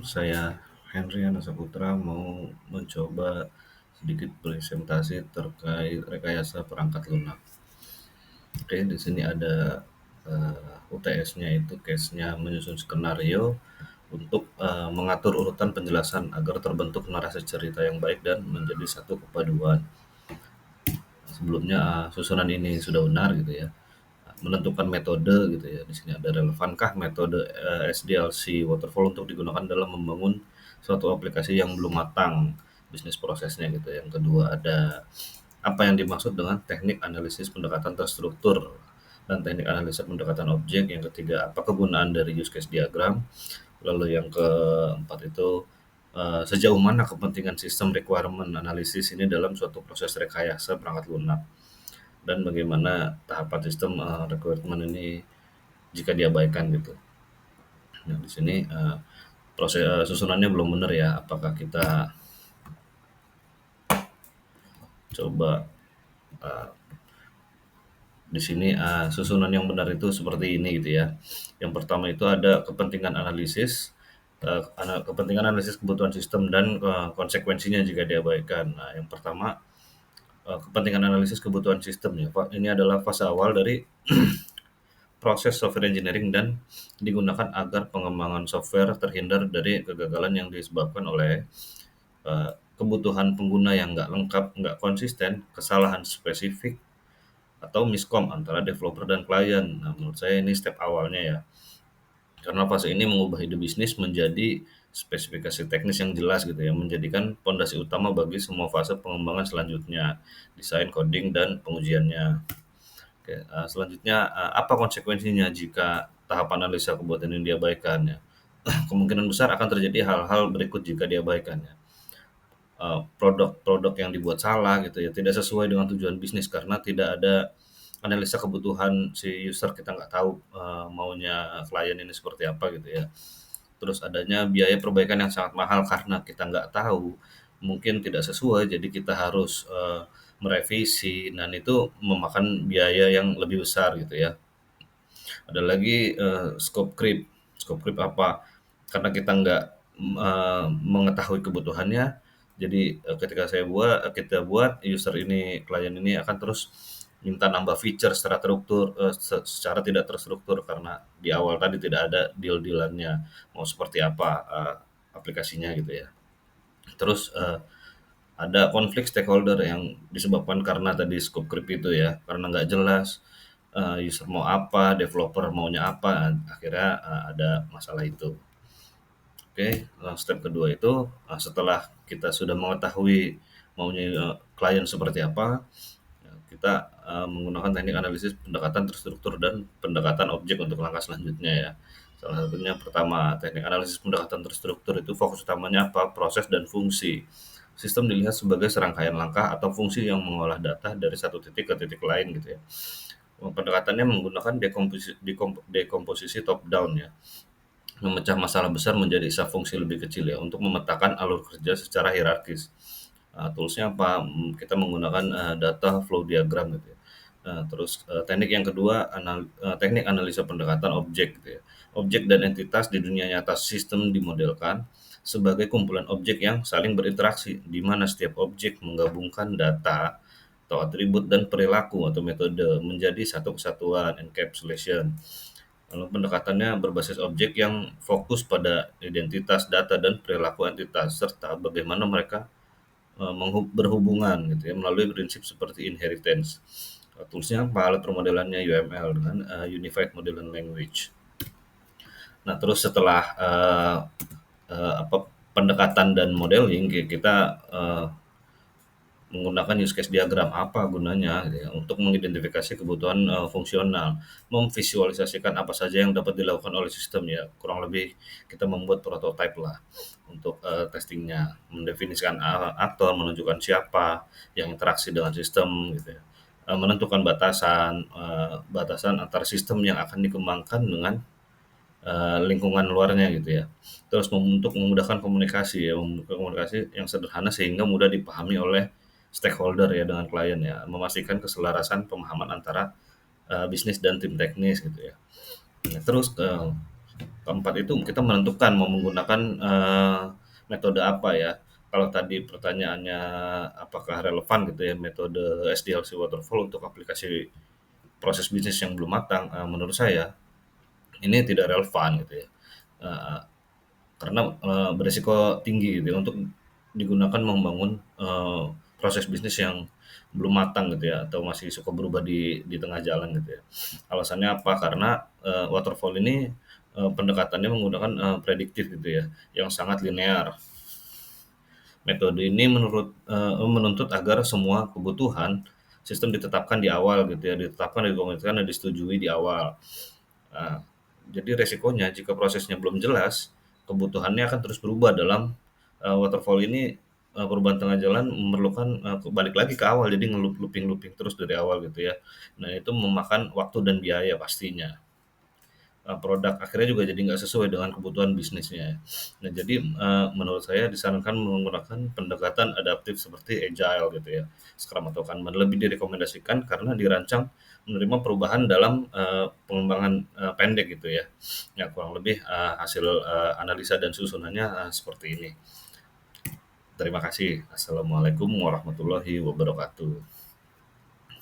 Saya Henriana Saputra mau mencoba sedikit presentasi terkait rekayasa perangkat lunak. Oke, di sini ada UTS-nya itu case-nya menyusun skenario untuk mengatur urutan penjelasan agar terbentuk narasi cerita yang baik dan menjadi satu kepaduan. Sebelumnya susunan ini sudah benar gitu ya. Menentukan metode gitu ya. Di sini ada relevankah metode SDLC waterfall untuk digunakan dalam membangun suatu aplikasi yang belum matang bisnis prosesnya gitu. Yang kedua ada apa yang dimaksud dengan teknik analisis pendekatan terstruktur dan teknik analisis pendekatan objek. Yang ketiga apa kegunaan dari use case diagram. Lalu yang keempat itu sejauh mana kepentingan sistem requirement analisis ini dalam suatu proses rekayasa perangkat lunak dan bagaimana tahapan sistem requirement ini jika diabaikan gitu. Nah, di sini proses susunannya belum benar ya. Apakah kita coba di sini susunan yang benar itu seperti ini gitu ya. Yang pertama itu ada kepentingan analisis, kepentingan analisis kebutuhan sistem dan konsekuensinya jika diabaikan. Nah, yang pertama kepentingan analisis kebutuhan sistem ya. Ini adalah fase awal dari proses software engineering dan digunakan agar pengembangan software terhindar dari kegagalan yang disebabkan oleh kebutuhan pengguna yang nggak lengkap, nggak konsisten, kesalahan spesifik, atau miskom antara developer dan klien. Nah, menurut saya ini step awalnya ya. Karena fase ini mengubah ide bisnis menjadi spesifikasi teknis yang jelas gitu ya, menjadikan fondasi utama bagi semua fase pengembangan selanjutnya, desain, coding, dan pengujiannya. Oke, selanjutnya apa konsekuensinya jika tahap analisa kebuatan ini diabaikan ya? Kemungkinan besar akan terjadi hal-hal berikut jika diabaikan ya. Produk-produk yang dibuat salah gitu ya, tidak sesuai dengan tujuan bisnis karena tidak ada analisa kebutuhan si user, kita nggak tahu maunya klien ini seperti apa gitu ya. Terus adanya biaya perbaikan yang sangat mahal karena kita nggak tahu, mungkin tidak sesuai, jadi kita harus merevisi dan itu memakan biaya yang lebih besar gitu ya. Ada lagi scope creep. Scope creep apa? Karena kita nggak mengetahui kebutuhannya, jadi ketika kita buat user ini, klien ini akan terus minta nambah feature secara terstruktur, secara tidak terstruktur karena di awal tadi tidak ada deal-dealannya mau seperti apa aplikasinya gitu ya. Terus ada konflik stakeholder yang disebabkan karena tadi scope creep itu ya, karena nggak jelas user mau apa, developer maunya apa, akhirnya ada masalah itu. Oke, step kedua itu setelah kita sudah mengetahui maunya klien seperti apa, kita menggunakan teknik analisis pendekatan terstruktur dan pendekatan objek untuk langkah selanjutnya ya. Salah satunya pertama, teknik analisis pendekatan terstruktur itu fokus utamanya apa? Proses dan fungsi. Sistem dilihat sebagai serangkaian langkah atau fungsi yang mengolah data dari satu titik ke titik lain gitu ya. Pendekatannya menggunakan dekomposisi top down ya, memecah masalah besar menjadi subfungsi lebih kecil ya, untuk memetakan alur kerja secara hierarkis. Toolsnya apa? Kita menggunakan data flow diagram gitu ya. Terus teknik yang kedua, teknik analisa pendekatan objek gitu ya. Objek dan entitas di dunia nyata sistem dimodelkan sebagai kumpulan objek yang saling berinteraksi, di mana setiap objek menggabungkan data atau atribut dan perilaku atau metode menjadi satu kesatuan, encapsulation. Lalu pendekatannya berbasis objek yang fokus pada identitas, data, dan perilaku entitas, serta bagaimana mereka berhubungan gitu ya, melalui prinsip seperti inheritance. Toolsnya apa? Alat permodelannya UML dengan Unified Modeling Language. Nah, terus setelah pendekatan dan modeling, kita menggunakan use case diagram apa gunanya gitu ya, untuk mengidentifikasi kebutuhan fungsional, memvisualisasikan apa saja yang dapat dilakukan oleh sistem ya, kurang lebih kita membuat prototipe lah untuk testingnya, mendefinisikan aktor, menunjukkan siapa yang interaksi dengan sistem gitu ya. Menentukan batasan antar sistem yang akan dikembangkan dengan lingkungan luarnya gitu ya. Terus untuk memudahkan komunikasi ya, komunikasi yang sederhana sehingga mudah dipahami oleh stakeholder ya, dengan klien ya, memastikan keselarasan pemahaman antara bisnis dan tim teknis gitu ya. Nah, terus Keempat itu kita menentukan mau menggunakan, metode apa ya. Kalau tadi pertanyaannya apakah relevan gitu ya metode SDLC waterfall untuk aplikasi proses bisnis yang belum matang, menurut saya ini tidak relevan gitu ya. Heeh, karena, beresiko tinggi gitu ya untuk digunakan membangun, proses bisnis yang belum matang gitu ya atau masih suka berubah di tengah jalan gitu ya. Alasannya apa? Karena, waterfall ini, pendekatannya menggunakan, prediktif gitu ya, yang sangat linear. Metode ini menuntut agar semua kebutuhan sistem ditetapkan di awal gitu ya, ditetapkan, dikomunikasikan, dan disetujui di awal. Nah, jadi resikonya jika prosesnya belum jelas, kebutuhannya akan terus berubah dalam, waterfall ini, perubahan tengah jalan memerlukan, balik lagi ke awal, jadi looping terus dari awal gitu ya. Nah, itu memakan waktu dan biaya pastinya. Produk akhirnya juga jadi nggak sesuai dengan kebutuhan bisnisnya. Nah, jadi, menurut saya disarankan menggunakan pendekatan adaptif seperti agile gitu ya, Scrum atau Kanban. Lebih direkomendasikan karena dirancang menerima perubahan dalam, pengembangan, pendek gitu ya. Ya kurang lebih, hasil, analisa dan susunannya, seperti ini. Terima kasih. Assalamualaikum warahmatullahi wabarakatuh.